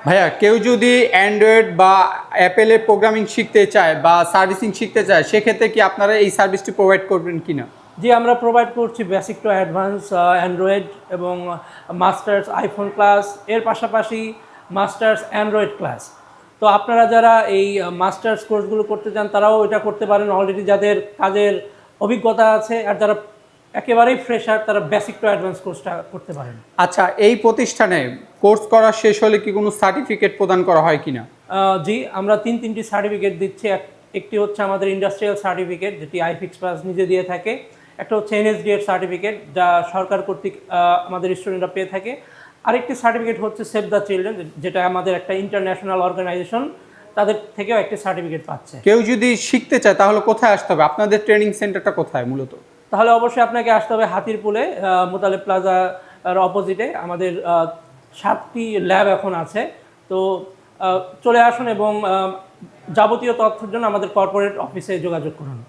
ভাইয়া কেউ যদি অ্যান্ড্রয়েড বা অ্যাপেলের প্রোগ্রামিং শিখতে চায় বা সার্ভিসিং শিখতে চায়, সেক্ষেত্রে কি আপনারা এই সার্ভিসটি প্রোভাইড করবেন কিনা? জি, আমরা প্রোভাইড করছি বেসিক টু অ্যাডভান্স অ্যান্ড্রয়েড এবং মাস্টার্স আইফোন ক্লাস, এর পাশাপাশি মাস্টার্স অ্যান্ড্রয়েড ক্লাস। তো আপনারা যারা এই মাস্টার্স কোর্সগুলো করতে চান তারাও এটা করতে পারেন, অলরেডি যাদের কাজের অভিজ্ঞতা আছে, আর যারা একেবারেই ফ্রেশার তারা বেসিক টু অ্যাডভান্স কোর্সটা করতে পারেন। আচ্ছা, এই প্রতিষ্ঠানে কোর্স করা শেষ হলে কি কোনো সার্টিফিকেট প্রদান করা হয় কিনা? জি, আমরা তিনটি সার্টিফিকেট দিচ্ছি। একটি হচ্ছে আমাদের ইন্ডাস্ট্রিয়াল সার্টিফিকেট, যেটি আইফিক্স প্লাস নিজে দিয়ে থাকে। একটা হচ্ছে এনএসডি এর সার্টিফিকেট, যা সরকার কর্তৃক আমাদের স্টুডেন্টরা পেয়ে থাকে। আরেকটি সার্টিফিকেট হচ্ছে সেভ দ্য চিলড্রেন, যেটা আমাদের একটা ইন্টারন্যাশনাল অর্গানাইজেশন, তাদের থেকেও একটি সার্টিফিকেট পাচ্ছে। কেউ যদি শিখতে চায় তাহলে কোথায় আসতে হবে? আপনাদের ট্রেনিং সেন্টারটা কোথায় মূলত? তাহলে অবশ্যই আপনাকে আসতে হবে হাতিরপুলে, মোতালেব প্লাজার অপোজিটে। আমাদের 7টি ল্যাব এখন আছে। তো চলে আসুন এবং যাবতীয় তথ্যের জন্য আমাদের কর্পোরেট অফিসে যোগাযোগ করুন।